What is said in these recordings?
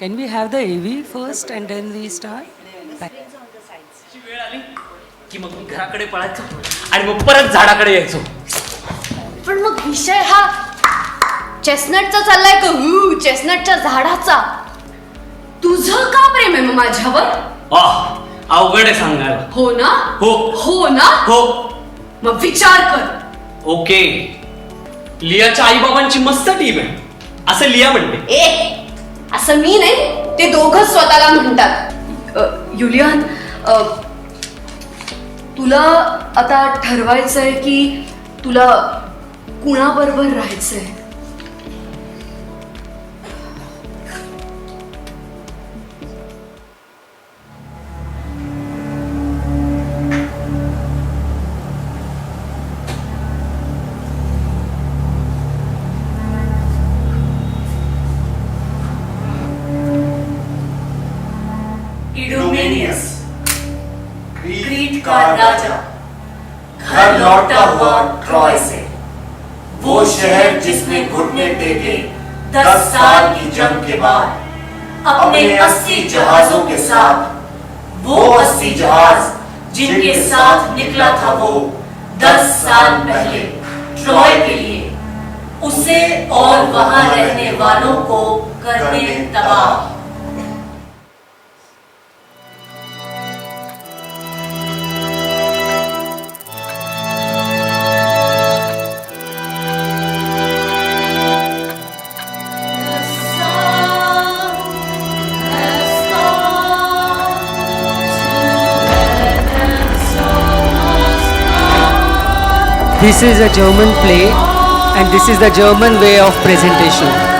Can we have the AV first and then we start? अशी वेळ आली की मग मी घराकडे पळायचो आणि मग परत झाडाकडे यायचो. पण मग विषय हा चेस्टनटचा चाललाय का चेस्टनटच्या झाडाचा. तुझं का प्रेम आहे मग माझ्यावर? अवघड आहे सांगायला. हो ना? हो. हो ना? हो. मग विचार कर. ओके, लियाच्या आईबाबांची मस्त टीम आहे असं लिया म्हणते. असं मी नाही, ते दोघं स्वतःला म्हणतात. युलियन, तुला आता ठरवायचंय की तुला कुणाबरोबर राहायचंय? इडोमेनियस, क्रीट का राजा, घर लौटता हुआ ट्रॉय से, वो शहर जिसने घुटने टेके 10 साल की जंग के बाद अपने 80 जहाजों के साथ, वो 80 जहाज जिनके साथ निकला था वो 10 साल पहले ट्रॉय के लिए, उसे और वहां रहने वालों को करने तबाह. This is a German play and this is the German way of presentation.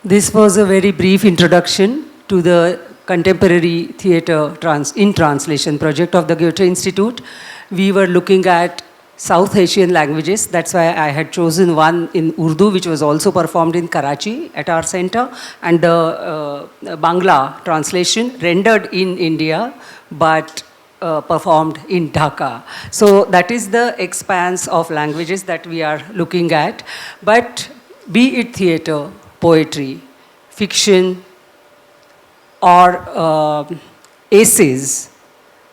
This was a very brief introduction to the contemporary theatre in translation project of the Goethe Institute. We were looking at South Asian languages. That's why I had chosen one in Urdu, which was also performed in Karachi at our center, and the Bangla translation rendered in India, but performed in Dhaka. So that is the expanse of languages that we are looking at. But be it theatre, poetry, fiction, or essays,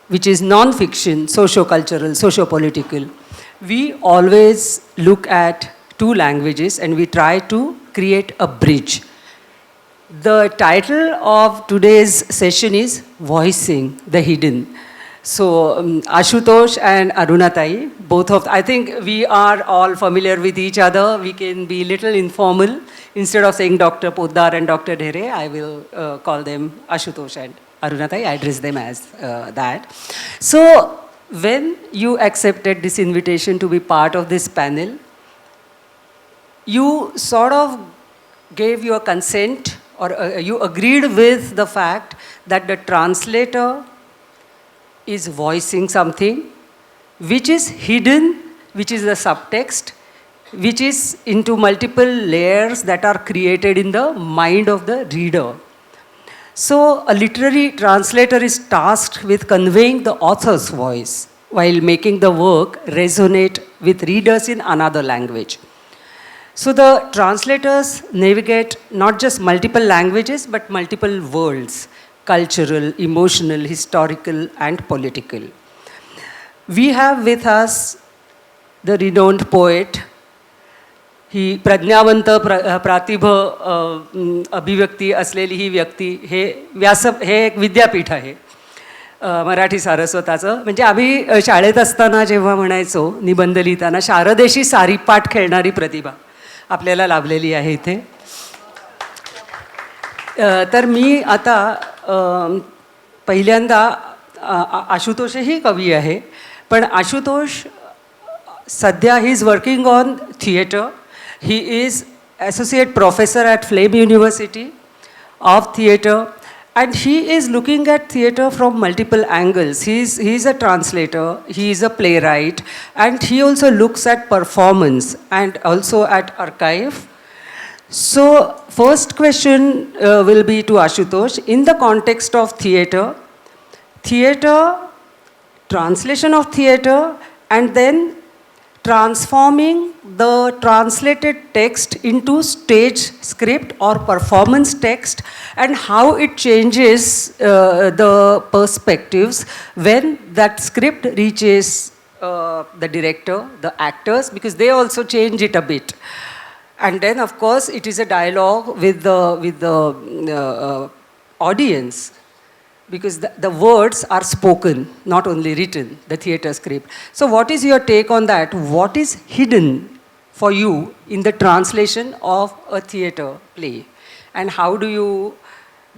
which is non-fiction, socio-cultural, socio-political, we always look at two languages and we try to create a bridge. The title of today's session is Voicing the Hidden. So Ashutosh and Arunatai, both of, I think we are all familiar with each other. We can be little informal. Instead of saying Dr. Poddar and Dr. Dhere, I will call them Ashutosh and Arunatai. I address them as that. So when you accepted this invitation to be part of this panel, you sort of gave your consent, or you agreed with the fact that the translator is voicing something which is hidden, which is the subtext, which is into multiple layers that are created in the mind of the reader. So a literary translator is tasked with conveying the author's voice while making the work resonate with readers in another language. So the translators navigate not just multiple languages but multiple worlds: cultural, emotional, historical, and political. We have with us the renowned poet, ही प्रज्ञावंत प्रातिभ अभिव्यक्ती असलेली ही व्यक्ती, हे एक विद्यापीठ आहे मराठी सारस्वताचं. म्हणजे आम्ही शाळेत असताना जेव्हा म्हणायचो निबंध लिहिताना, शारदेशी सारीपाठ खेळणारी प्रतिभा. आपल्याला लाभलेली आहे इथे. तर मी आता पहिल्यांदा आशुतोषही कवी आहे, पण आशुतोष सध्या he is working on theatre. He is associate professor at Flame University of Theatre, and he is looking at theatre from multiple angles. He is a translator, he is a playwright, and he also looks at performance and also at archive. So first question will be to Ashutosh. In the context of theatre, translation of theatre, and then transforming the translated text into stage script or performance text, and how it changes the perspectives when that script reaches the director, the actors, because they also change it a bit. And then of course it is a dialogue with the audience, because the words are spoken, not only written, the theatre script. So what is your take on that? What is hidden for you in the translation of a theatre play? And how do you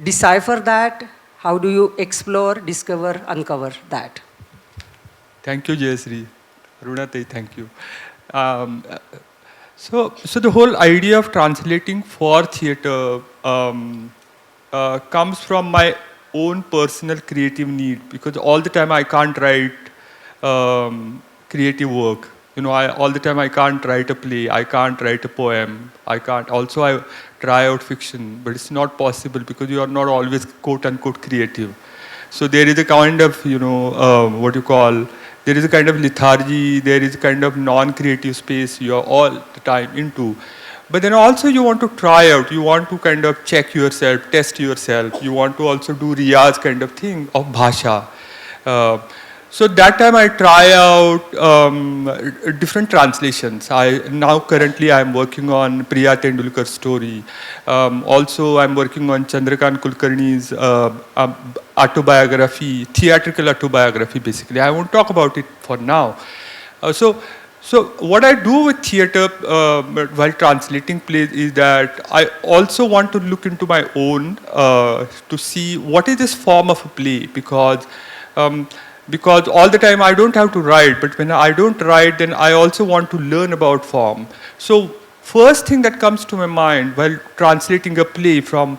decipher that? How do you explore, discover, uncover that? Thank you, Jayasree. Arunatei, thank you. So the whole idea of translating for theatre comes from my own personal creative need, because all the time I can't write creative work. You know, all the time I can't write a play, I can't write a poem, I try out fiction, but it's not possible because you are not always quote unquote creative. So there is a kind of, there is a kind of lethargy, there is a kind of non-creative space you are all the time into. But then also you want to try out, you want to kind of check yourself, test yourself, you want to also do riyaz kind of thing of bhasha. So that time I try out different translations. Currently I'm working on Priya Tendulkar's story. Also I'm working on Chandrakant Kulkarni's autobiography, theatrical autobiography basically. I won't talk about it for now. So what I do with theatre while translating plays is that I also want to look into my own to see what is this form of a play, because all the time I don't have to write, but when I don't write, then I also want to learn about form. So first thing that comes to my mind while translating a play from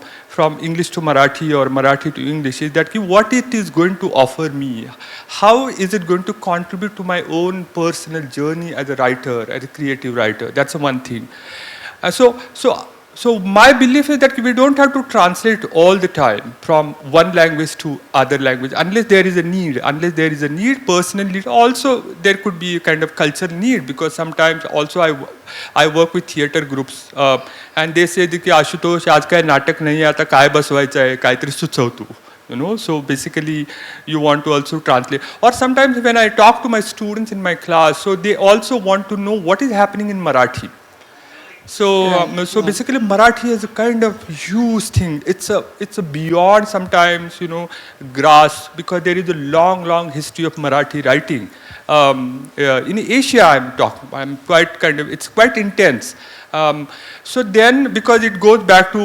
English to Marathi or Marathi to English is that what it is going to offer me. How is it going to contribute to my own personal journey as a writer, as a creative writer? That's one thing. So my belief is that we don't have to translate all the time from one language to other language unless there is a need. Unless there is a need, personal need. Also, there could be a kind of cultural need, because sometimes also I work with theatre groups and they say कि आशुतोष आज काय नाटक नहीं आता काय बसवायचं आहे काहीतरी सुचव तू. You know, so basically you want to also translate. Or sometimes when I talk to my students in my class, so they also want to know what is happening in Marathi. So basically Marathi is a kind of huge thing. It's a beyond sometimes, grasp, because there is a long history of Marathi writing. In Asia it's quite intense. So then, because it goes back to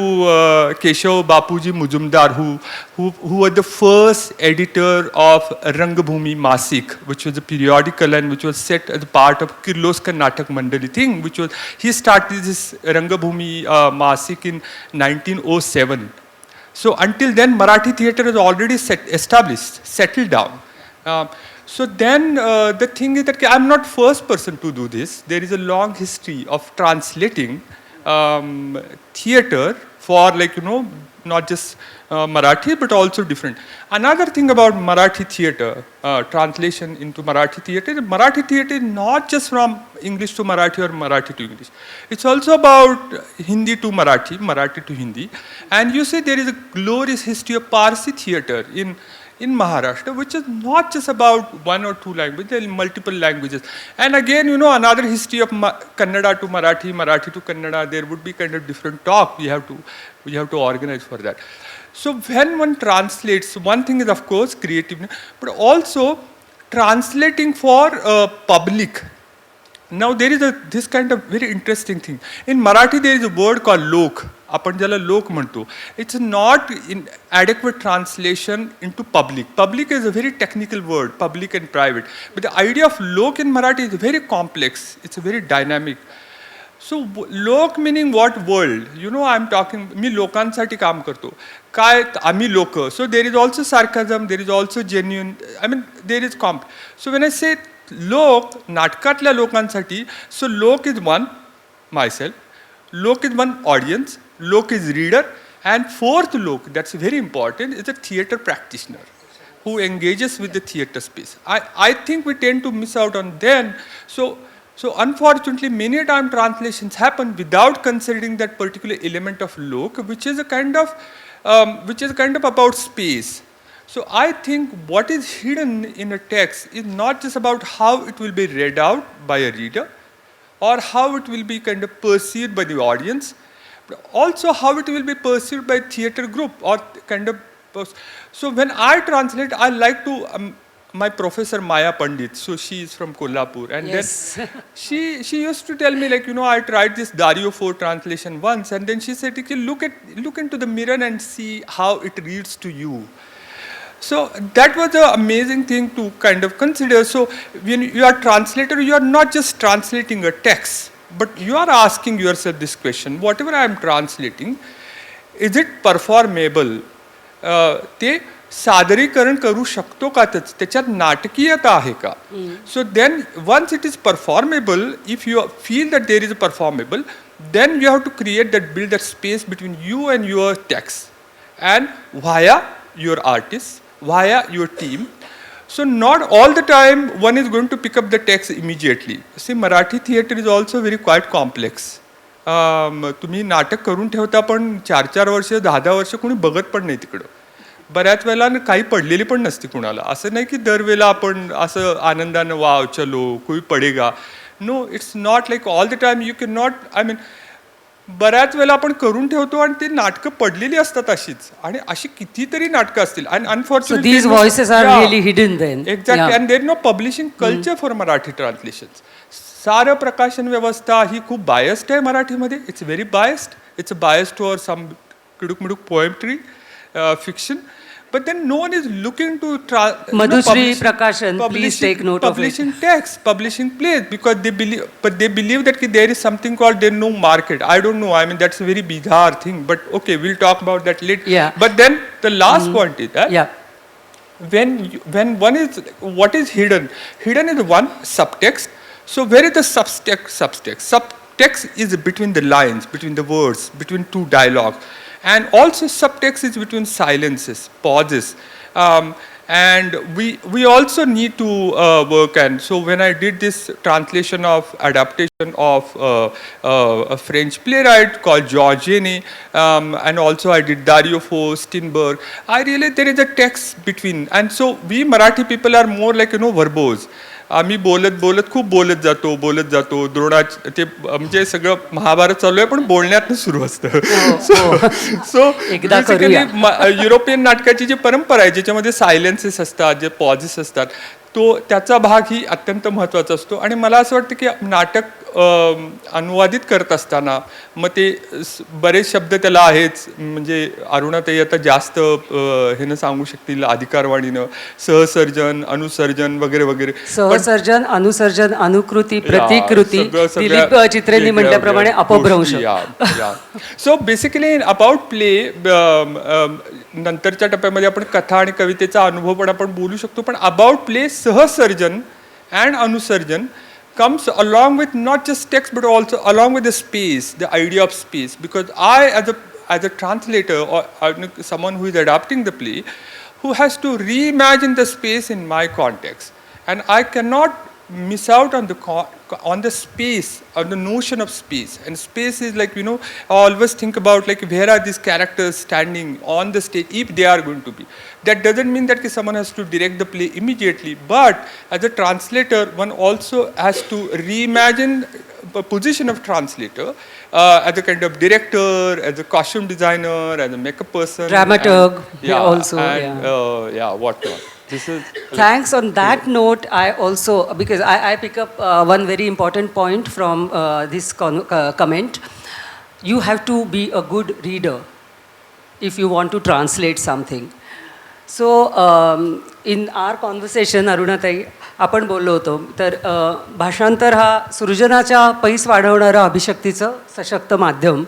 Keshav Bapuji Mujumdar, who was the first editor of Rangbhumi Masik, which was a periodical and which was set as a part of Kirloskar Natak Mandali thing, he started this Rangbhumi Masik in 1907. So until then, Marathi theatre is already established, settled down. So then the thing is that I'm not first person to do this. There is a long history of translating theatre for not just Marathi but also different. Another thing about Marathi theatre, translation into Marathi theatre is not just from English to Marathi or Marathi to English. It's also about Hindi to Marathi, Marathi to Hindi. And you see there is a glorious history of Parsi theatre in Maharashtra, which is not just about one or two languages, there are multiple languages. And again, another history of Kannada to Marathi, Marathi to Kannada, there would be kind of different talk we have to organize for that. So when one translates, one thing is of course creative, but also translating for public. now there is this kind of very interesting thing. In Marathi there is a word called lok. आपण ज्याला लोक म्हणतो. It's not in adequate translation into public. Public is a very technical word, public and private. But the idea of lok in Marathi is very complex. It's very dynamic. So lok meaning what? World. You know, I'm talking, मी लोकांसाठी काम करतो. काय आम्ही लोक. So there is also sarcasm, there is also genuine, I mean there is So when I say लोक, नाटकातल्या लोकांसाठी, so लोक is one, myself, लोक is one audience, लोक is reader, and fourth लोक, that's very important, is a theatre practitioner who engages with the theatre space. I think we tend to miss out on them. So unfortunately, many times translations happen without considering that particular element of lok, which is a kind of about space. So I think what is hidden in a text is not just about how it will be read out by a reader, or how it will be kind of perceived by the audience, but also how it will be perceived by theatre group or kind of. So when I translate, I like to. My professor Maya Pandit, so she is from Kolhapur, and Yes. then she used to tell me, like, you know, I tried this Dario 4 translation once, and then she said, okay, look into the mirror and see how it reads to you. So that was an amazing thing to kind of consider. So when you are translator, you are not just translating a text, but you are asking yourself this question: whatever I am translating, is it performable? ते सादरीकरण करू शकतो का त्याच्यात नाटकीयता आहे का? So then once it is performable, if you feel that there is a performable, then you have to build that space between you and your text, and via your artists, via your team. So not all the time one is going to pick up the text immediately. See, Marathi theatre is also very quite complex. तुम्ही नाटक करून ठेवता पण 4-4 वर्ष 10-10 वर्ष कोणी बघत पण नाही तिकडं. बऱ्याच वेळेला काही पडलेली पण नसती कुणाला. असं नाही की दरवेळेला आपण असं आनंदानं वाव चलो कोई पडेगा. No, it's not like all the time. You can not, I mean बऱ्याच वेळेला आपण करून ठेवतो आणि ते नाटकं पडलेली असतात अशीच, आणि अशी कितीतरी नाटकं असतील. आणि unfortunately these voices are really hidden then. Exactly. And there no publishing culture for Marathi translations. सारं प्रकाशन व्यवस्था ही खूप बायस्ड आहे मराठीमध्ये. It's very biased. It's biased to some किडूक मिडूक poetry, fiction, but then no one is looking to Madhushree Prakashan, please take note of it. Publishing text, publishing plays, because they believe that there is something called there no market. I don't know. I mean, that's a very bizarre thing. But okay, we'll talk about that later. Yeah. But then the last point is that when one is, what is hidden? Hidden is one subtext. So where is the subtext? Subtext is between the lines, between the words, between two dialogues. And also subtext is between silences, pauses. And we also need to work. And so when I did this adaptation of a French playwright called Georges Genet, and also I did Dario Fo, Strindberg, I realized there is a text between. And so we Marathi people are more like, verbose. आम्ही बोलत खूप बोलत जातो द्रोणाच ते म्हणजे सगळं महाभारत चालू आहे पण बोलण्यातनं सुरू असतं. सो युरोपियन नाटकाची जी परंपरा आहे ज्याच्यामध्ये सायलेन्सेस असतात, जे पॉझेस असतात, तो त्याचा भाग ही अत्यंत महत्त्वाचा असतो. आणि मला असं वाटतं की नाटक अनुवादित करत असताना मग ते बरेच शब्द त्याला आहेच, म्हणजे अरुणाताई आता जास्त हे सांगू शकतील अधिकारवाणीनं, सहसर्जन, अनुसर्जन वगैरे वगैरे. सहसर्जन, अनुसर्जन, अनुकृती, प्रतिकृती, दिलीप चित्रेंनी म्हटल्याप्रमाणे अपभ्रंश. सो बेसिकली अबाउट प्ले नंतरच्या टप्प्यामध्ये आपण कथा आणि कवितेचा अनुभव पण आपण बोलू शकतो. पण अबाउट प्ले सहसर्जन अँड अनुसर्जन comes along with not just text but also along with the space, the idea of space. Because I as a translator or someone who is adapting the play, who has to reimagine the space in my context, and I cannot miss out on the space, on the notion of space. And space is like, I always think about like where are these characters standing on the stage if they are going to be. That doesn't mean that someone has to direct the play immediately, but as a translator one also has to reimagine the position of translator as a kind of director, as a costume designer, as a makeup person, dramaturg, and, also and, whatnot. This is Thanks. On that note, I also, because I pick up one very important point from this comment. You have to be a good reader if you want to translate something. So, in our conversation, Arunatai, आपण बोललो होतो, तर भाषांतर हा सृजनाच्या पैस वाढवणारं अभिशक्तीचं सशक्त माध्यम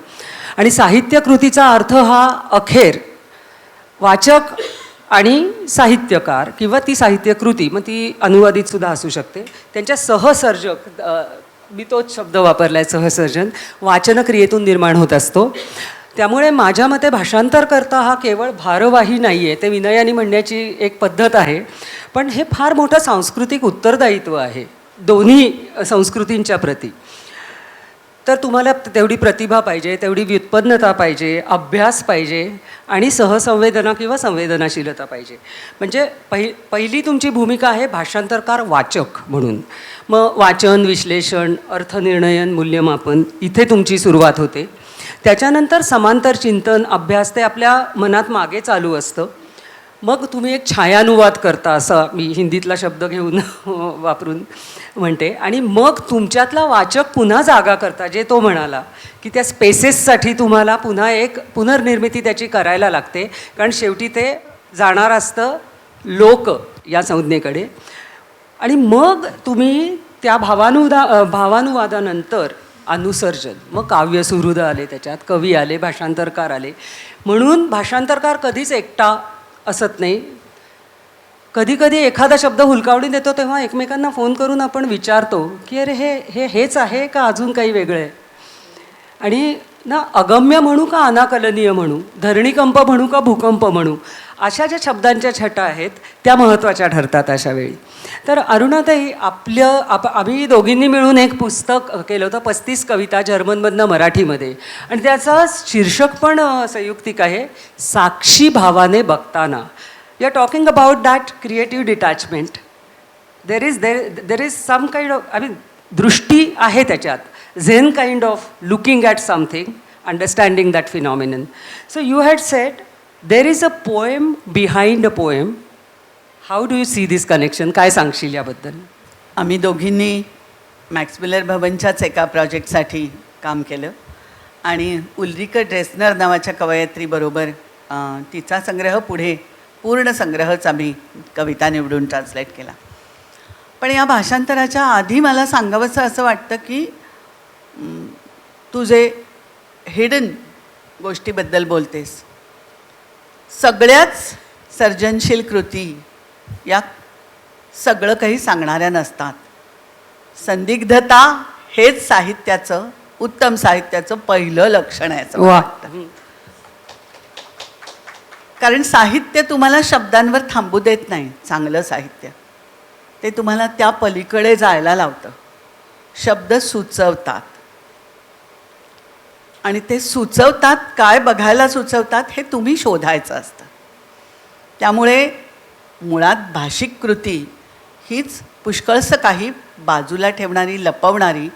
आणि साहित्यकृतीचा अर्थ हा अखेर वाचक आणि साहित्यकार किंवा ती साहित्यकृती, मग ती अनुवादितसुद्धा असू शकते, त्यांच्या सहसर्जक, मी तोच शब्द वापरला आहे, सहसर्जन, वाचनक्रियेतून निर्माण होत असतो. त्यामुळे माझ्या मते भाषांतर करता हा केवळ भारवाही नाही आहे, ते विनयाने म्हणण्याची एक पद्धत आहे, पण हे फार मोठं सांस्कृतिक उत्तरदायित्व आहे दोन्ही संस्कृतींच्या प्रती. तर तुम्हाला तेवढी प्रतिभा पाहिजे, तेवढी व्युत्पन्नता पाहिजे, अभ्यास पाहिजे आणि सहसंवेदना किंवा संवेदनाशीलता पाहिजे. म्हणजे पहिली तुमची भूमिका आहे भाषांतरकार वाचक म्हणून. मग वाचन, विश्लेषण, अर्थनिर्णयन, मूल्यमापन इथे तुमची सुरुवात होते. त्याच्यानंतर समांतर चिंतन, अभ्यास ते आपल्या मनात मागे चालू असतं. मग तुम्ही एक छायानुवाद करता, असं मी हिंदीतला शब्द घेऊन वापरून म्हणते, आणि मग तुमच्यातला वाचक पुन्हा जागा करता, जे तो म्हणाला की त्या स्पेसेससाठी तुम्हाला पुन्हा एक पुनर्निर्मिती त्याची करायला लागते, कारण शेवटी ते जाणार असतं लोक या संज्ञेकडे. आणि मग तुम्ही त्या भावानुवादानंतर अनुसर्जन, मग काव्य सुहृद आले, त्याच्यात कवी आले, भाषांतरकार आले. म्हणून भाषांतरकार कधीच एकटा असत नाही. कधी कधी एखादा शब्द हुलकावणी देतो तेव्हा एकमेकांना फोन करून आपण विचारतो की अरे हेच आहे का अजून काही वेगळं आहे. आणि ना अगम्य म्हणू का अनाकलनीय म्हणू, धरणीकंप म्हणू का भूकंप म्हणू, अशा ज्या शब्दांच्या छटा आहेत त्या महत्त्वाच्या ठरतात अशा वेळी. तर अरुणाताई, आम्ही दोघींनी मिळून एक पुस्तक केलं होतं, 35 कविता जर्मनमधनं मराठीमध्ये, आणि त्याचं शीर्षक पण संयुक्तिक आहे, साक्षी भावाने बघताना. You are talking about that creative detachment. There is some kind of, दृष्टी आहे त्याच्यात, zen kind of looking at something, understanding that phenomenon. So you had said there is a poem behind a poem. How do you see this connection? काय सांगशील याबद्दल? आम्ही दोघींनी max Miller भवनच्याच एका प्रोजेक्टसाठी काम केलं आणि उल्रिका ड्रेसनर नावाच्या कवयित्रीबरोबर तिचा संग्रह पुढे पूर्ण संग्रहच आम्ही कविता निवडून ट्रान्सलेट केला. पण या भाषांतराच्या आधी मला सांगावंसं असं वाटतं की तू जे हिडन गोष्टीबद्दल बोलतेस, सगळ्याच सर्जनशील कृती या सगळं काही सांगणाऱ्या नसतात. संदिग्धता हेच साहित्याचं, उत्तम साहित्याचं पहिलं लक्षण आहे असं मला वाटतं. कारण साहित्य तुम्हाला शब्दांवर थांबू देत नाही. चांगलं साहित्य ते तुम्हाला त्या पलीकडे जायला लावतं. शब्द सुचवतात आणि ते सुचवतात, काय बघायला सुचवतात हे तुम्ही शोधायचं असतं. त्यामुळे मुळात भाषिक कृती हीच पुष्कळसं काही बाजूला ठेवणारी, लपवणारी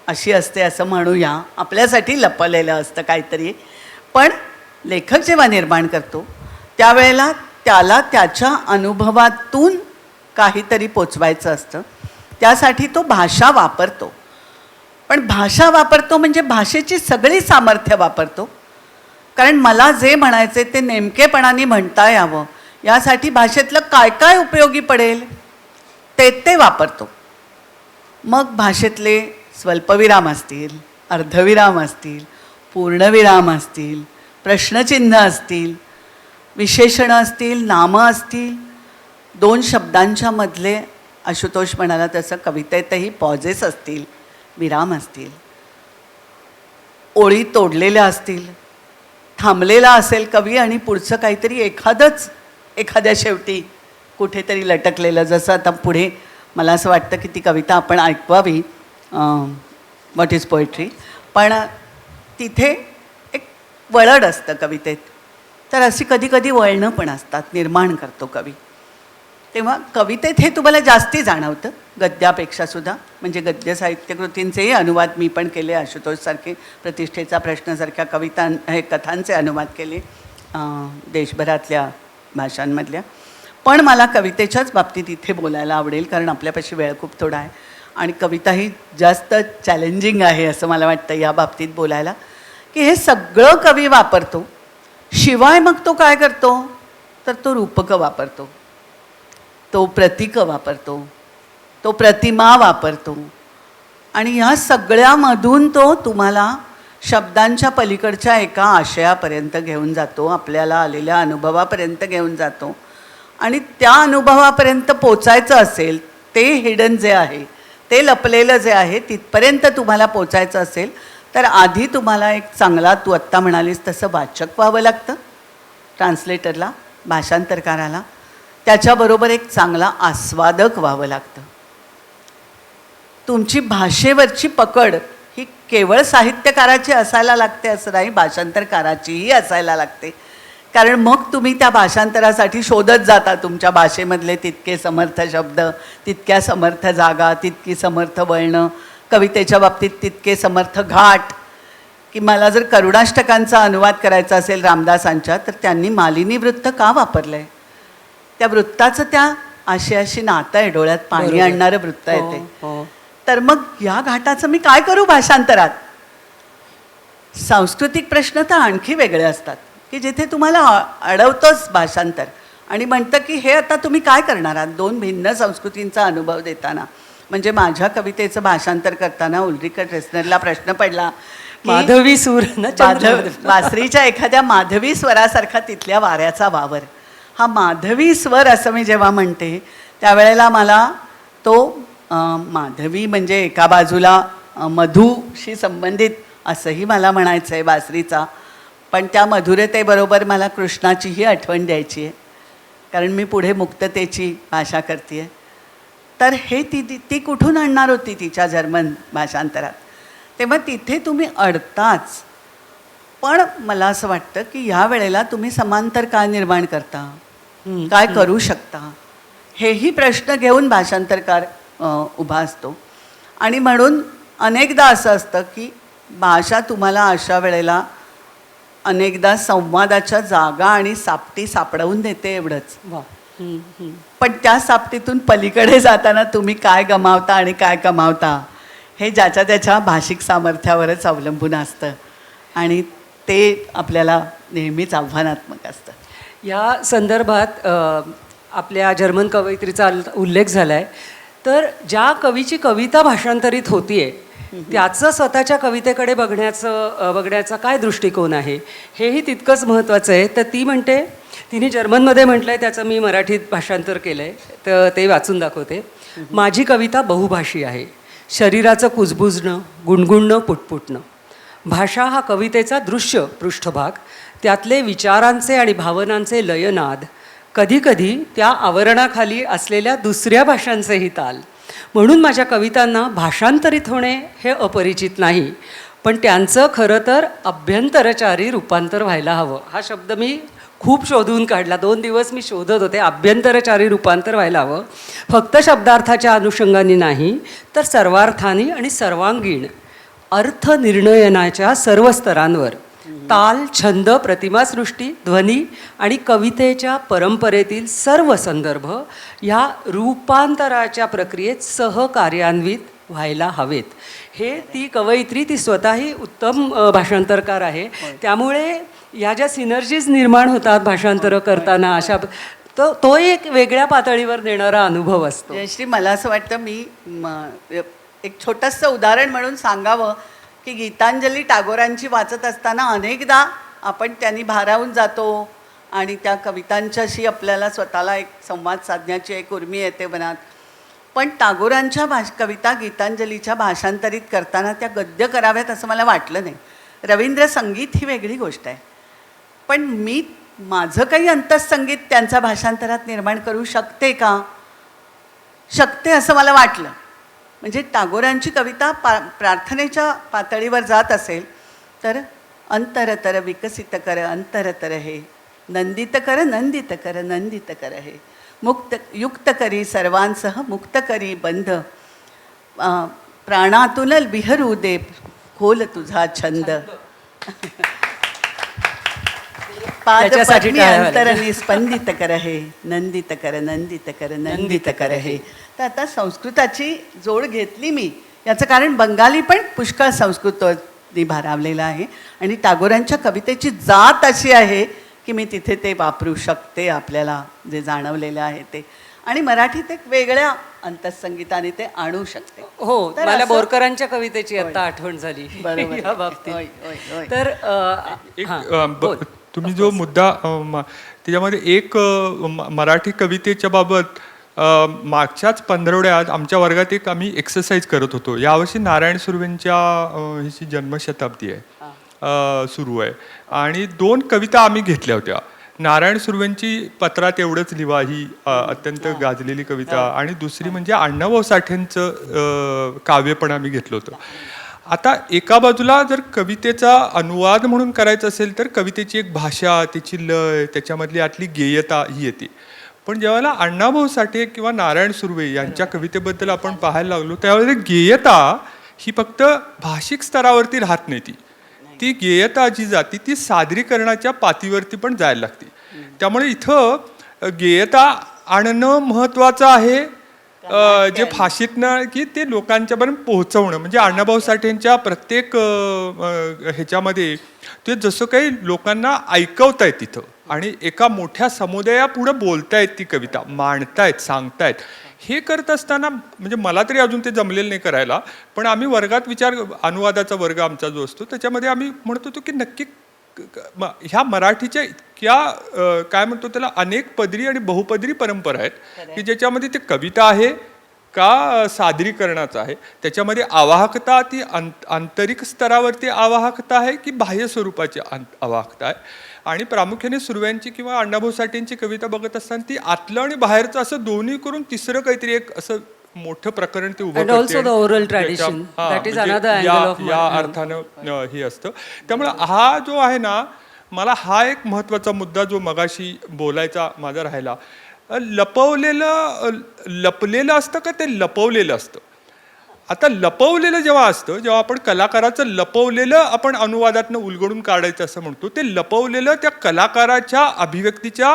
अशी असते असं म्हणूया. आपल्यासाठी लपवलेलं असतं काहीतरी. पण लेखक जेव्हा निर्माण करतो त्यावेळेला त्याला त्याच्या अनुभवातून काहीतरी पोचवायचं असतं. त्यासाठी तो भाषा वापरतो. पण भाषा वापरतो म्हणजे भाषेची सगळी सामर्थ्य वापरतो. कारण मला जे म्हणायचे ते नेमकेपणाने म्हणता यावं यासाठी भाषेतलं काय काय उपयोगी पडेल ते वापरतो. मग भाषेतले स्वल्पविराम असतील, अर्धविराम असतील, पूर्णविराम असतील, प्रश्नचिन्ह असतील, विशेषणं असतील, नामं असतील, 2 शब्दांच्या मधले आशुतोष म्हणाला तसं कवितेतही पॉजेस असतील, विराम असतील, ओळी तोडलेल्या असतील, थांबलेला असेल कवी आणि पुढचं काहीतरी एखाद्या शेवटी कुठेतरी लटकलेलं. जसं आता पुढे मला असं वाटतं की ती कविता आपण ऐकवावी, व्हॉट इज पोएट्री. पण तिथे एक वळण असतं कवितेत. तर अशी कधी कधी वळणं पण असतात, निर्माण करतो कवी. तेव्हा कवितेत हे तुम्हाला जास्ती जाणवतं गद्यापेक्षा सुद्धा. म्हणजे गद्य साहित्यकृतींचेही अनुवाद मी पण केले, आशुतोषसारखे प्रतिष्ठेचा प्रश्नासारख्या कथांचे अनुवाद केले देशभरातल्या भाषांमधल्या. पण मला कवितेच्याच बाबतीत इथे बोलायला आवडेल, कारण आपल्यापाशी वेळ खूप थोडा आहे आणि कविता ही जास्त चॅलेंजिंग आहे असं मला वाटतं या बाबतीत बोलायला, की हे सगळं कवी वापरतो. शिवाय मग तो काय करतो, तर तो रूपकं वापरतो, तो प्रतीकं वापरतो, तो प्रतिमा वापरतो आणि ह्या सगळ्यामधून तो तुम्हाला शब्दांच्या पलीकडच्या एका आशयापर्यंत घेऊन जातो, आपल्याला आलेल्या अनुभवापर्यंत घेऊन जातो. आणि त्या अनुभवापर्यंत पोचायचं असेल, ते हिडन जे आहे, ते लपलेलं जे आहे, तिथपर्यंत तुम्हाला पोचायचं असेल तर आधी तुम्हाला एक चांगला, तू आत्ता म्हणालीस तसं वाचक व्हावं लागतं, ट्रान्सलेटरला, भाषांतरकाराला. त्याच्याबरोबर एक चांगला आस्वादक व्हावं लागतं. तुमची भाषेवरची पकड ही केवळ साहित्यकाराची असायला लागते असं नाही, भाषांतरकाराचीही असायला लागते. कारण मग तुम्ही त्या भाषांतरासाठी शोधत जाता तुमच्या भाषेमधले तितके समर्थ शब्द, तितक्या समर्थ जागा, तितकी समर्थ वळणं, कवितेच्या बाबतीत तितके समर्थ घाट. की मला जर करुणाष्टकांचा अनुवाद करायचा असेल रामदासांच्या, तर त्यांनी मालिनी वृत्त का वापरलं आहे? त्या वृत्ताचं त्या आशयाशी नातं आहे, डोळ्यात पाणी बरोबर. आणणारं वृत्त आहे ते. हो. तर मग ह्या घाटाचं मी काय करू भाषांतरात? सांस्कृतिक प्रश्न तर आणखी वेगळे असतात, की जिथे तुम्हाला अडवतोच भाषांतर आणि म्हणतं की हे आता तुम्ही काय करणार आहात दोन भिन्न संस्कृतींचा अनुभव देताना. म्हणजे माझ्या कवितेचं भाषांतर करताना उल्रिका ड्रेसनरला प्रश्न पडला की माधवी सूर ना बासरीच्या एखाद्या माधवी स्वरासारखा तिथल्या वाऱ्याचा वावर. हा माधवी स्वर असं मी जेव्हा म्हणते त्यावेळेला मला तो माधवी म्हणजे एका बाजूला मधूशी संबंधित असंही मला म्हणायचं आहे बासरीचा, पण त्या मधुरतेबरोबर मला कृष्णाचीही आठवण द्यायची आहे, कारण मी पुढे मुक्ततेची भाषा करते आहे. तर हे ती कुठून आणणार होती तिच्या जर्मन भाषांतरात? तेव्हा तिथे तुम्ही अडताच. पण मला असं वाटतं की ह्या वेळेला तुम्ही समांतर काय निर्माण करता, काय करू शकता, हेही प्रश्न घेऊन भाषांतरकार उभा असतो. आणि म्हणून अनेकदा असं असतं की भाषा तुम्हाला अशा वेळेला अनेकदा संवादाच्या जागा आणि सापटी सापडवून देते, एवढंच. वा. पण त्या सापटीतून पलीकडे जाताना तुम्ही काय गमावता आणि काय कमावता हे ज्याच्या त्याच्या भाषिक सामर्थ्यावरच अवलंबून असतं आणि ते आपल्याला नेहमीच आव्हानात्मक असतं. या संदर्भात आपल्या जर्मन कवयित्रीचा उल्लेख झाला आहे. तर ज्या कवीची कविता भाषांतरित होतीये त्याचं स्वतःच्या कवितेकडे बघण्याचा काय दृष्टिकोन आहे हेही तितकंच महत्त्वाचं आहे. तर ती म्हणते, तिने जर्मनमध्ये म्हटलं आहे, त्याचं मी मराठीत भाषांतर केलं आहे, तर ते वाचून दाखवते. माझी कविता बहुभाषी आहे. शरीराचं कुजबुजणं, गुणगुणणं, पुटपुटणं. भाषा हा कवितेचा दृश्य पृष्ठभाग, त्यातले विचारांचे आणि भावनांचे लयनाद, कधीकधी त्या आवरणाखाली असलेल्या दुसऱ्या भाषांचेही ताल. म्हणून माझ्या कवितांना भाषांतरित होणे हे अपरिचित नाही, पण त्यांचं खरं तर अभ्यंतरचारी रूपांतर व्हायला हवं. हा शब्द मी खूप शोधून काढला, 2 दिवस मी शोधत होते. अभ्यंतरचारी रूपांतर व्हायला हवं, फक्त शब्दार्थाच्या अनुषंगाने नाही, तर सर्वार्थाने आणि सर्वांगीण अर्थ निर्णयनाच्या सर्व स्तरांवर. ताल, छंद, प्रतिमासृष्टी, ध्वनी आणि कवितेच्या परंपरेतील सर्व संदर्भ या रूपांतराच्या प्रक्रियेत सहकार्यान्वित व्हायला हवेत. हे ती कवयित्री, ती स्वतःही उत्तम भाषांतरकार आहे. त्यामुळे या ज्या सिनर्जीज निर्माण होतात भाषांतरं करताना, अशा तो एक वेगळ्या पातळीवर देणारा अनुभव असतो. जयश्री, मला असं वाटतं मी एक छोटंसं उदाहरण म्हणून सांगावं की गीतांजली टागोरांची वाचत असताना अनेकदा आपण त्यांनी भारावून जातो आणि त्या कवितांच्याशी आपल्याला स्वतःला एक संवाद साधण्याची एक उर्मी येते मनात. पण टागोरांच्या कविता गीतांजलीच्या भाषांतरित करताना त्या गद्य कराव्यात असं मला वाटलं नाही. रवींद्र संगीत ही वेगळी गोष्ट आहे, पण मी माझं काही अंतःसंगीत त्यांच्या भाषांतरात निर्माण करू शकते का? शकते असं मला वाटलं. म्हणजे टागोरांची कविता प्रार्थनेच्या पातळीवर जात असेल तर अंतरतर विकसित कर अंतरतर हे, नंदित कर नंदित कर नंदित कर हे, मुक्त युक्त करी सर्वांसह मुक्त करी बंध, प्राणातून बिहरू दे खोल तुझा छंद. त्याच्यासाठी पद्मी टाळ्या अंतरने स्पंदित कर हे नंदित कर नंदित कर नंदित कर हे. तर आता संस्कृताची जोड घेतली मी, याचं कारण बंगाली पण पुष्कळ संस्कृतनी भारावलेला आहे आणि टागोरांच्या कवितेची जात अशी आहे की मी तिथे ते वापरू शकते, आपल्याला जे जाणवलेलं आहे ते, आणि मराठीत एक वेगळ्या अंतःसंगीताने ते आणू शकते. हो, तर मला असं- बोरकरांच्या कवितेची आता आठवण झाली बरोबर. या बाबतीत. होय, होय, होय. तर एक हां, बोल. तुम्ही जो मुद्दा त्याच्यामध्ये एक मराठी कवितेच्या बाबत मागच्याच पंधरवड्यात आमच्या वर्गात एक आम्ही एक्सरसाइज करत होतो. यावर्षी नारायण सुर्वेंच्या ह्याची जन्मशताब्दी आहे, सुरू आहे, आणि 2 कविता आम्ही घेतल्या होत्या. नारायण सुर्वेंची पत्रात एवढंच लिवा ही अत्यंत गाजलेली कविता, आणि दुसरी म्हणजे अण्णाभाऊ साठेंचं काव्य पण आम्ही घेतलं होतं. आता एका बाजूला जर कवितेचा अनुवाद म्हणून करायचं असेल तर कवितेची एक भाषा, त्याची लय, त्याच्यामधली आतली गेयता ही येते. पण जेव्हा अण्णाभाऊ साठे किंवा नारायण सुर्वे यांच्या कवितेबद्दल आपण पाहायला लागलो, त्यावेळेला गेयता ही फक्त भाषिक स्तरावरती राहत नाही, ती गेयता जी जाती ती सादरीकरणाच्या पातीवरती पण जायला लागते. त्यामुळे इथं गेयता आणणं महत्त्वाचं आहे, जे भाषेतनं की ते लोकांच्यापर्यंत पोहोचवणं. म्हणजे अण्णाभाऊ साठेंच्या प्रत्येक ह्याच्यामध्ये ते जसं काही लोकांना ऐकवतायत तिथं, आणि एका मोठ्या समुदायापुढे बोलतायत, ती कविता मांडतायत, सांगतायत. हे करत असताना म्हणजे मला तरी अजून ते जमलेलं नाही करायला, पण आम्ही वर्गात अनुवादाचा वर्ग आमचा जो असतो त्याच्यामध्ये आम्ही म्हणत होतो की नक्की ह्या मराठीच्या इतक्या काय म्हणतो त्याला अनेक पदरी आणि बहुपदरी परंपरा आहेत की ज्याच्यामध्ये ते कविता आहे का सादरीकरणाचं आहे, त्याच्यामध्ये आवाहकता ती आंतरिक स्तरावरती आवाहकता आहे की बाह्य स्वरूपाची आवाहकता आहे. आणि प्रामुख्याने सुर्व्यांची किंवा अण्णाभाऊ साठेंची कविता बघत असताना ती आतलं आणि बाहेरचं असं दोन्ही करून तिसरं काहीतरी एक असं मोठं प्रकरण ते उभं And also the oral tradition. That is another angle of या अर्थानं हे असतं. त्यामुळे हा जो आहे ना, मला हा एक महत्त्वाचा मुद्दा जो मगाशी बोलायचा माझा राहिला, लपलेलं असतं का ते लपवलेलं असतं. आता लपवलेलं जेव्हा असतं, जेव्हा आपण कलाकाराचं लपवलेलं आपण अनुवादातनं उलगडून काढायचं असं म्हणतो, ते लपवलेलं त्या कलाकाराच्या अभिव्यक्तीच्या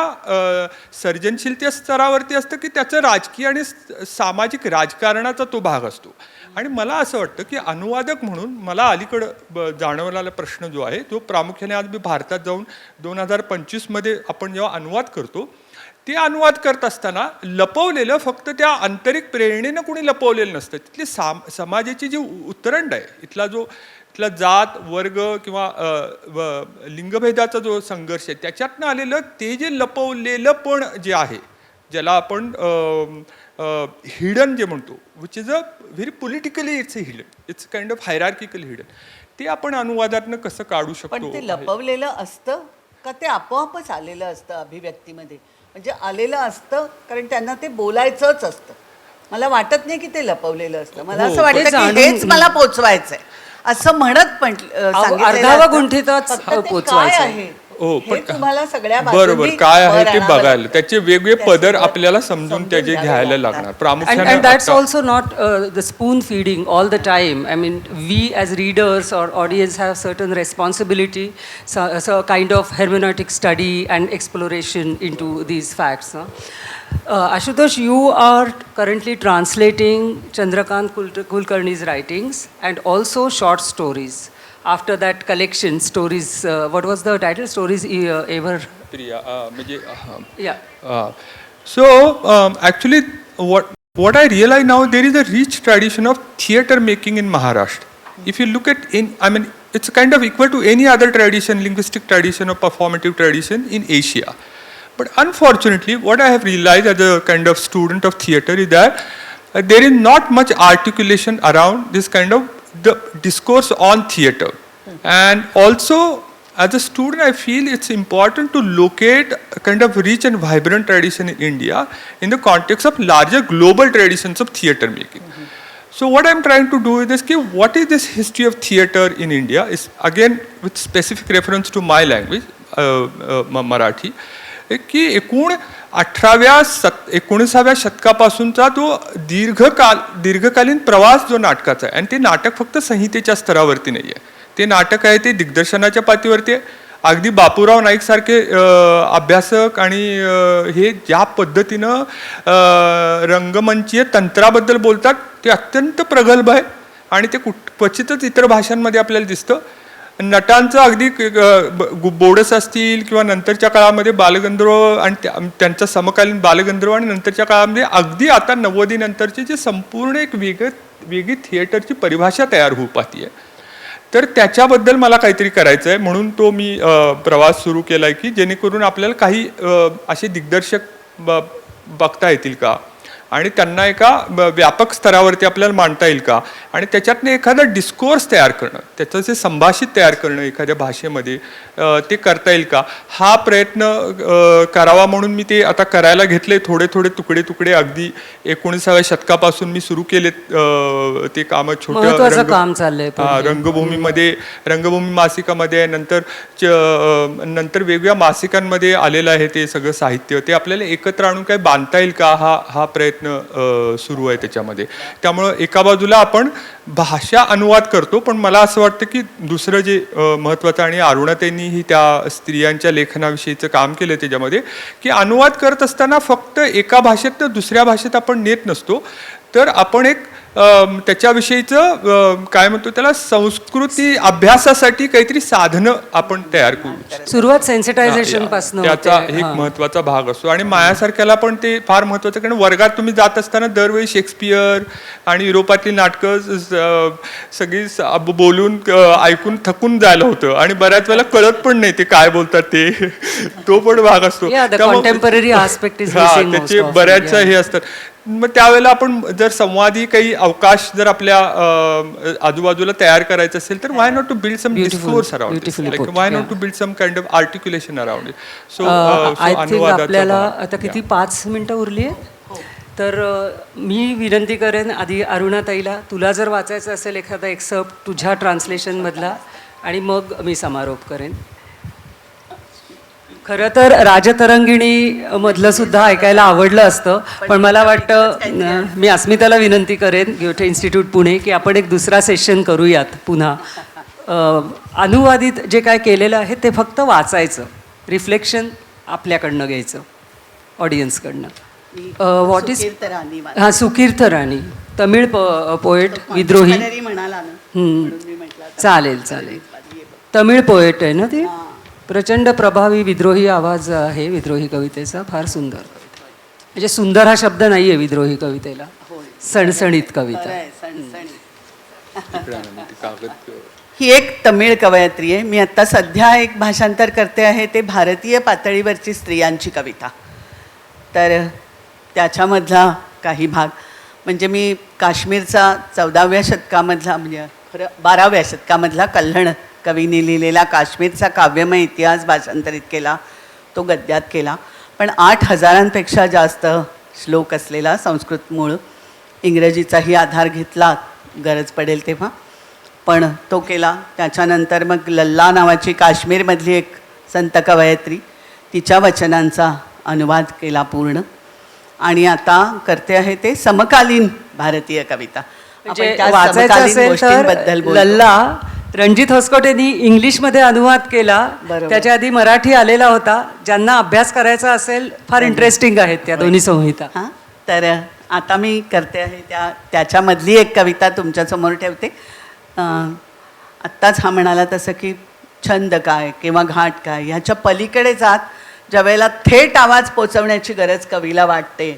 सर्जनशीलते स्तरावरती असतं की त्याचं राजकीय आणि सामाजिक राजकारणाचा तो भाग असतो. आणि मला असं वाटतं की अनुवादक म्हणून मला अलीकडं जाणवलेला प्रश्न जो आहे तो प्रामुख्याने आज मी भारतात जाऊन 2025मध्ये आपण जेव्हा अनुवाद करतो, ते अनुवाद करत असताना लपवलेलं फक्त त्या आंतरिक प्रेरणेनं कोणी लपवलेलं नसतं. तिथली समाजाची जी उतरंड आहे, इथला जात वर्ग किंवा लिंगभेदाचा जो संघर्ष आहे त्याच्यातनं आलेलं ते जे लपवलेलं पण जे आहे, ज्याला आपण हिडन जे म्हणतो, which is a very politically it's a hidden, it's kind of hierarchical hidden, ते आपण अनुवादातनं कसं काढू शकतो. पण ते लपवलेलं असतं का ते आपोआपच आलेलं असतं अभिव्यक्तीमध्ये, म्हणजे आलेलं असतं कारण त्यांना ते बोलायचंच असतं. मला वाटत नाही की ते लपवलेलं असतं. मला असं वाटतं की हेच मला पोचवायचंय असं म्हणत पण अर्धावा गुंठीतच पोचवायचं आहे. हो, हे तुम्हाला सगळ्या बरोबर बाजूंनी काय आहे वर ते आणावं बघायला, लागतं. त्याचे वेगवेगळे पदर आपल्याला समजून त्याचे घ्यायला लागणार. प्रामुख्याने And that's also not the spoon feeding all the time. I mean, we as readers or audience have certain responsibility, so kind of hermeneutic study and exploration into these facts. Ashutosh, you are currently translating Chandrakant Kulkarni's writings and also short stories. After that collection, stories, what was the title? Stories ever? म्हणजे Yeah. So actually what I realize now, there is a rich tradition of theater making in Maharashtra. If you look at it's kind of equal to any other tradition, linguistic tradition or performative tradition in Asia. But unfortunately, what I have realized as a kind of student of theater is that there is not much articulation around this kind of the discourse on theater. And also as a student I feel it's important to locate a kind of rich and vibrant tradition in India in the context of larger global traditions of theater making. So what I'm trying to do is this, what is this history of theater in India, is again with specific reference to my language, Marathi, की 19व्या शतकापासूनचा तो दीर्घकालीन प्रवास जो नाटकाचा आहे, आणि ते नाटक फक्त संहितेच्या स्तरावरती नाही आहे, ते नाटक आहे ते दिग्दर्शनाच्या पातळीवरती आहे, अगदी बापूराव नाईक सारखे अभ्यासक आणि हे ज्या पद्धतीनं रंगमंचीय तंत्राबद्दल बोलतात ते अत्यंत प्रगल्भ आहे आणि ते क्वचितच इतर भाषांमध्ये आपल्याला दिसतं. नटांचं अगदी बोडस असतील किंवा नंतरच्या काळामध्ये बालगंधर्व आणि त्यांचा समकालीन बालगंधर्व आणि नंतरच्या काळामध्ये अगदी आता 90 नंतरची जी संपूर्ण एक वेगळी थिएटरची परिभाषा तयार होऊ पाहतीये. तर त्याच्याबद्दल मला काहीतरी करायचं आहे म्हणून तो मी प्रवास सुरू केला आहे की जेणेकरून आपल्याला काही असे दिग्दर्शक बघता येतील का आणि त्यांना एका व्यापक स्तरावरती आपल्याला मांडता येईल का आणि त्याच्यातनं एखादा डिस्कोर्स तयार करणं, त्याचं जे संभाषित तयार करणं एखाद्या भाषेमध्ये ते करता येईल का हा प्रयत्न करावा म्हणून मी ते आता करायला घेतले. थोडे तुकडे अगदी 19व्या शतकापासून मी सुरू केले ते कामं. महत्त्वाचं काम चाललंय. रंगभूमी मासिकामध्ये नंतर वेगवेगळ्या मासिकांमध्ये आलेलं आहे ते सगळं साहित्य. ते आपल्याला एकत्र आणून काय बांधता येईल का हा प्रयत्न सुरू आहे त्याच्यामध्ये. त्यामुळं एका बाजूला आपण भाषा अनुवाद करतो पण मला असं वाटतं की दुसरं जे महत्त्वाचं आणि अरुणाताईंनीही त्या स्त्रियांच्या लेखनाविषयीचं काम केलं त्याच्यामध्ये की अनुवाद करत असताना फक्त एका भाषेत दुसऱ्या भाषेत आपण नेत नसतो तर आपण एक त्याच्याविषयीचं काय म्हणतो त्याला संस्कृती अभ्यासासाठी काहीतरी साधनं आपण तयार करू. सुरुवात सेन्सिटायझेशन पासून त्याचा एक महत्वाचा भाग असतो आणि मायासारख्याला पण ते फार महत्वाचं कारण वर्गात तुम्ही जात असताना दरवेळी शेक्सपियर आणि युरोपातली नाटकं सगळी बोलून ऐकून थकून जायला होतं आणि बऱ्याच वेळेला कळत पण नाही ते काय बोलतात ते तो पण भाग असतो. त्याचे बऱ्याच हे असतात. मग त्यावेळेला आपण जर संवादी काही अवकाश जर आपल्या आजूबाजूला तयार करायचं असेल तर why not to build some discourse around it, why not to build some kind of articulation around it. So आपल्याला आता किती 5 मिनिटं उरली आहेत तर मी विनंती करेन आधी अरुणाताईला तुला जर वाचायचं असेल एखादा एक्सर्प्ट तुझ्या ट्रान्सलेशनमधला आणि मग मी समारोप करेन. खरं तर राजतरंगिणी मधलं सुद्धा ऐकायला आवडलं असतं पण मला वाटतं मी अस्मिताला विनंती करेन गोएटे इन्स्टिट्यूट पुणे की आपण एक दुसरा सेशन करूयात पुन्हा. अनुवादित जे काय केलेलं आहे ते फक्त वाचायचं, रिफ्लेक्शन आपल्याकडनं घ्यायचं ऑडियन्सकडनं. What is Sukirtha Rani Tamil poet विद्रोही. चालेल तमिळ पोएट आहे ना ती. प्रचंड प्रभावी विद्रोही आवाज आहे विद्रोही कवितेचा. फार सुंदर कविता म्हणजे सुंदर हा शब्द नाही आहे विद्रोही कवितेला. सणसणीत कविता. ही एक तमिळ कवयित्री आहे. मी आत्ता सध्या एक भाषांतर करते आहे ते भारतीय पातळीवरची स्त्रियांची कविता. तर त्याच्यामधला काही भाग म्हणजे मी काश्मीरचा 14व्या शतकामधला म्हणजे खरं 12व्या शतकामधला कल्हण कवीने लिहिलेला काश्मीरचा काव्यमय इतिहास भाषांतरित केला. तो गद्यात केला पण 8,000पेक्षा जास्त श्लोक असलेला संस्कृत मूळ. इंग्रजीचाही आधार घेतला गरज पडेल तेव्हा पण तो केला. त्याच्यानंतर मग लल्ला नावाची काश्मीरमधली एक संत कवयित्री तिच्या वचनांचा अनुवाद केला पूर्ण. आणि आता करते आहे ते समकालीन भारतीय कविता. वाचायचं असेल तर लल्ला रणजित होसकोटेंनी इंग्लिशमध्ये अनुवाद केला. त्याच्या आधी मराठी आलेला होता. ज्यांना अभ्यास करायचा असेल फार इंटरेस्टिंग आहेत त्या दोन्ही संहिता. तर आता मी करते आहे त्याच्यामधली एक कविता तुमच्यासमोर ठेवते. आत्ताच हा म्हणाला तसं की छंद काय किंवा घाट काय ह्याच्या पलीकडे जात ज्यावेळेला थेट आवाज पोचवण्याची गरज कवीला वाटते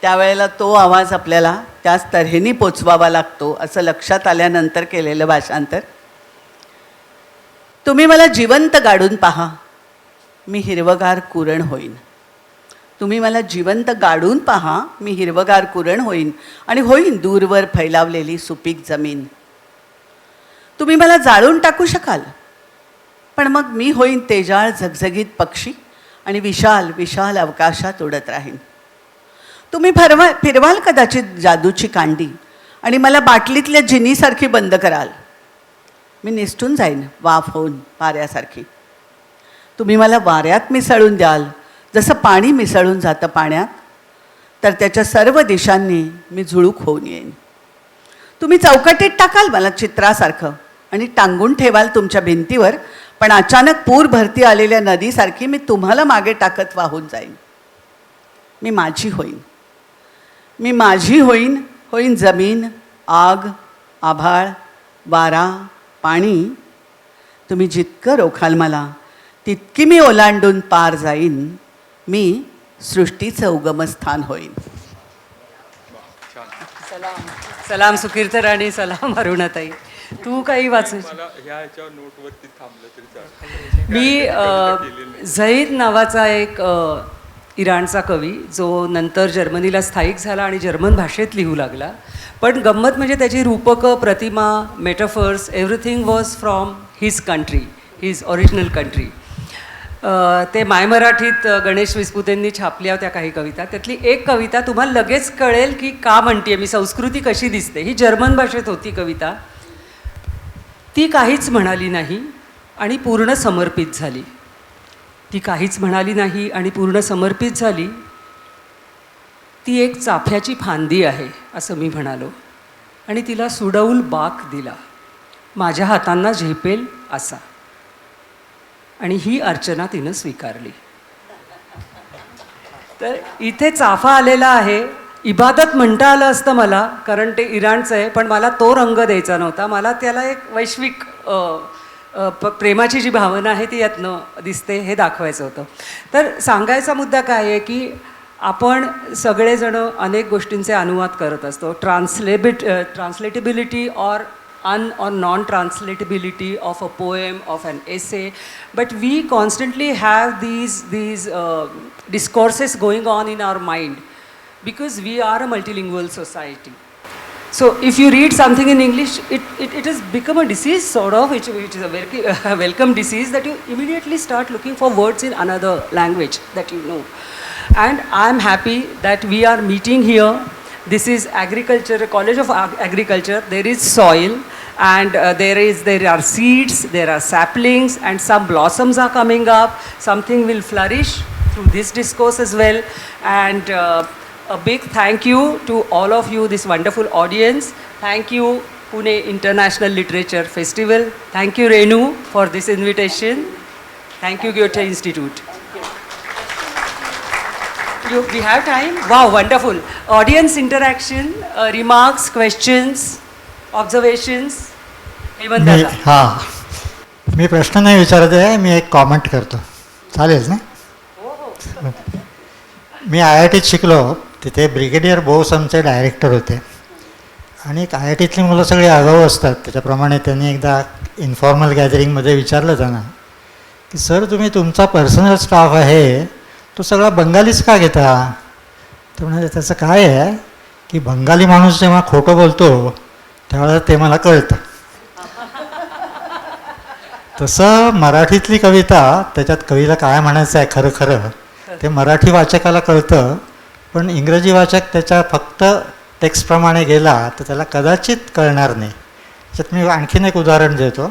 त्यावेळेला तो आवाज आपल्याला त्याच तऱ्हेने पोचवावा लागतो असं लक्षात आल्यानंतर केलेलं भाषांतर. तुम्ही मला जिवंत गाडून पहा मी हिरवगार कुरण होईन. तुम्ही मला जिवंत गाडून पहा मी हिरवगार कुरण होईन आणि होईन दूरवर फैलावलेली सुपीक जमीन. तुम्ही मला जाळून टाकू शकाल पण मग मी होईन तेजाळ झगझगीत पक्षी आणि विशाल विशाल अवकाशात उडत राहीन. तुम्ही फिरवाल कदाचित जादूची कांडी आणि मला बाटलीतल्या जिनीसारखी बंद कराल. मी निसटून जाईन वाफ होऊन वाऱ्यासारखी. तुम्ही मला वाऱ्यात मिसळून द्याल जसं पाणी मिसळून जातं पाण्यात तर त्याच्या सर्व दिशांनी मी झुळूक होऊन येईन. तुम्ही चौकटीत टाकाल मला चित्रासारखं आणि टांगून ठेवाल तुमच्या भिंतीवर पण अचानक पूर भरती आलेल्या नदीसारखी मी तुम्हाला मागे टाकत वाहून जाईन. मी माझी होईन. मी माझी होईन. होईन जमीन, आग, आभाळ, वारा, पाणी. तुम्ही जितकं रोखाल मला तितकी मी ओलांडून पार जाईन. मी सृष्टीचं उगमस्थान होईन. सलाम सुकीर्त राणी, सलाम अरुणाताई. तू काही वाचू? मला ह्या ह्याच्यावर नोटवरती थांबलं तरी चालेल. मी झैद नावाचा एक इराणचा कवी जो नंतर जर्मनीला स्थायिक झाला आणि जर्मन भाषेत लिहू लागला. पण गंमत म्हणजे त्याची रूपकं, प्रतिमा, metaphors, everything was from his country, his original country. ते माय मराठीत गणेश विस्पुतेंनी छापल्या होत्या काही कविता. त्यातली एक कविता तुम्हाला लगेच कळेल की का म्हणते मी, संस्कृती कशी दिसते. ही जर्मन भाषेत होती कविता. ती काहीच म्हणाली नाही आणि पूर्ण समर्पित झाली. ती काहीच म्हणाली नाही आणि पूर्ण समर्पित झाली. ती एक चाफ्याची फांदी आहे असं मी म्हणालो आणि तिला सुडौल बाक दिला, माझ्या हातांना झेपेल असा. आणि ही अर्चना तिनं स्वीकारली. तर इथे चाफा आलेला आहे. इबादत म्हणता आलं असतं मला, कारण ते इराणचं आहे, पण मला तो रंग द्यायचा नव्हता. मला त्याला एक वैश्विक प्रेमाची जी भावना आहे ती यातनं दिसते हे दाखवायचं होतं. तर सांगायचा मुद्दा काय आहे की आपण सगळेजणं अनेक गोष्टींचे अनुवाद करत असतो. ट्रान्सलेटेबिलिटी or non-translatability of a poem, of an essay, but we constantly have these discourses going on in our mind because we are a multilingual society. So if you read something in English, it has become a disease sort of, which is a very welcome disease, that you immediately start looking for words in another language that you know. And I'm happy that we are meeting here. This is agriculture, College of Agriculture. There is soil and there are seeds, there are saplings, and some blossoms are coming up. Something will flourish through this discourse as well. And a big thank you to all of you, this wonderful audience. Thank you, Pune International Literature Festival. Thank you, Renu, for this invitation. Thank you, Goethe Institute. We have time? Wow, wonderful. Audience interaction, remarks, questions, observations. Hemant Dada. हां, मी प्रश्न नाही विचारत आहे, मी एक comment करतो. चालेल ना? मी IITत शिकलो. तिथे ब्रिगेडियर बोस आमचे डायरेक्टर होते आणि IITतली मुलं सगळी आगाऊ असतात. त्याच्याप्रमाणे त्यांनी एकदा इन्फॉर्मल गॅदरिंगमध्ये विचारलं त्यांना की सर, तुम्ही तुमचा पर्सनल स्टाफ आहे तो सगळा बंगालीच का घेता? तर म्हणजे त्याचं काय आहे की बंगाली माणूस जेव्हा खोटं बोलतो त्यावेळेला ते मला कळतं. तसं मराठीतली कविता, त्याच्यात कवीला काय म्हणायचं आहे खरं खरं ते मराठी वाचकाला कळतं, पण इंग्रजी वाचक त्याच्या फक्त टेक्स्टप्रमाणे गेला तर त्याला कदाचित कळणार नाही. त्याच्यात मी आणखीन एक उदाहरण देतो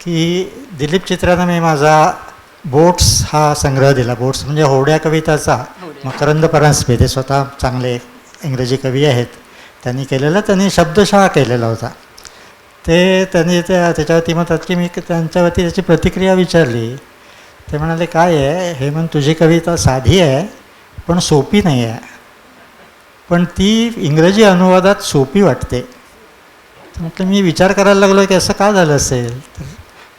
की दिलीप चित्रानं मी माझा बोट्स हा संग्रह दिला. बोट्स म्हणजे होड्या कविताचा मकरंद परांजपे, ते स्वतः चांगले इंग्रजी कवी आहेत, त्यांनी केलेला, त्यांनी शब्दशः केलेला होता. ते त्यांनी त्याच्यावरती म्हणतात की मी त्यांच्यावरती त्याची प्रतिक्रिया विचारली. ते म्हणाले, काय आहे हेमंत, तुझी कविता साधी आहे पण सोपी नाही आहे, पण ती इंग्रजी अनुवादात सोपी वाटते. म्हटलं मी विचार करायला लागलो की असं का झालं असेल. तर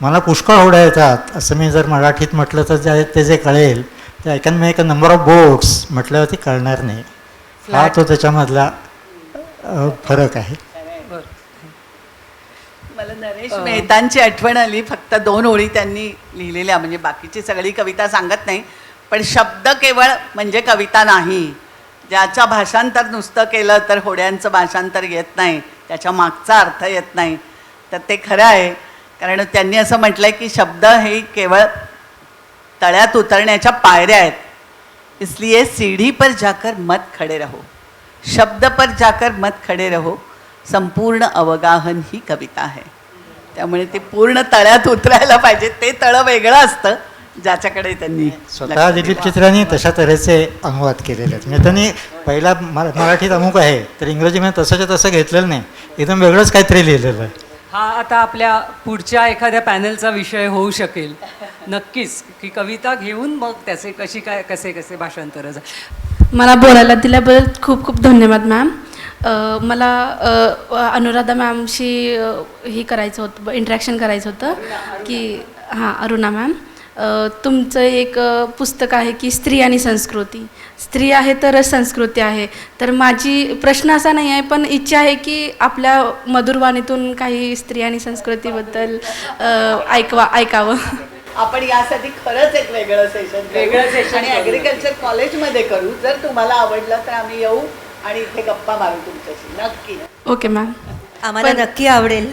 मला पुष्कळ होड्या येतात, असं मी जर मराठीत म्हटलं तर ते जे कळेल ते I can make a number of boats म्हटल्यावरती कळणार नाही. हा तो त्याच्यामधला फरक आहे. मला नरेश मेहतांची आठवण आली. फक्त 2 ओळी त्यांनी लिहिलेल्या, म्हणजे बाकीची सगळी कविता सांगत नाही, पण शब्द केवळ म्हणजे कविता नाही. ज्याचं भाषांतर नुसतं केलं तर होड्यांचं भाषांतर येत नाही, त्याच्या मागचा अर्थ येत नाही. तर ते खरं आहे, कारण त्यांनी असं म्हटलं आहे की शब्द हे केवळ तळ्यात उतरण्याच्या पायऱ्या आहेत. इसलिए सीढ़ी पर जाकर मत खडे रहो, शब्द पर जाकर मत खडे रहो, संपूर्ण अवगाहन ही कविता आहे. त्यामुळे ते पूर्ण तळ्यात उतरायला पाहिजे. ते तळं वेगळं असतं ज्याच्याकडे त्यांनी स्वतः दिलीप चित्रांनी तशा तऱ्हेचे अनुवाद केलेले आहेत. म्हणजे त्यांनी पहिला मराठीत अमुक आहे तर इंग्रजीमध्ये तसंच्या तसं घेतलेलं नाही, एकदम वेगळंच काहीतरी लिहिलेलं आहे. हा आता आपल्या पुढच्या एखाद्या पॅनलचा विषय होऊ शकेल नक्कीच, की कविता घेऊन मग त्याचे कसे भाषांतर मला बोलायला दिल्याबद्दल खूप खूप धन्यवाद मॅम. मला अनुराधा मॅमशी हे करायचं होतं, इंटरॅक्शन करायचं होतं की हां अरुणा मॅम, तुमचं एक पुस्तक आहे की स्त्री आणि संस्कृती. स्त्री आहे तरच संस्कृती आहे. तर माझी प्रश्न असा नाही आहे, पण इच्छा आहे की आपल्या मधुरवाणीतून काही स्त्री आणि संस्कृतीबद्दल ऐकावं. आपण यासाठी खरंच एक वेगळं सेशन आणि ॲग्रिकल्चर कॉलेजमध्ये करू. जर तुम्हाला आवडलं तर आम्ही येऊ आणि इथे गप्पा मारू तुमच्याशी. नक्की. Okay ma'am. आम्हाला नक्की आवडेल.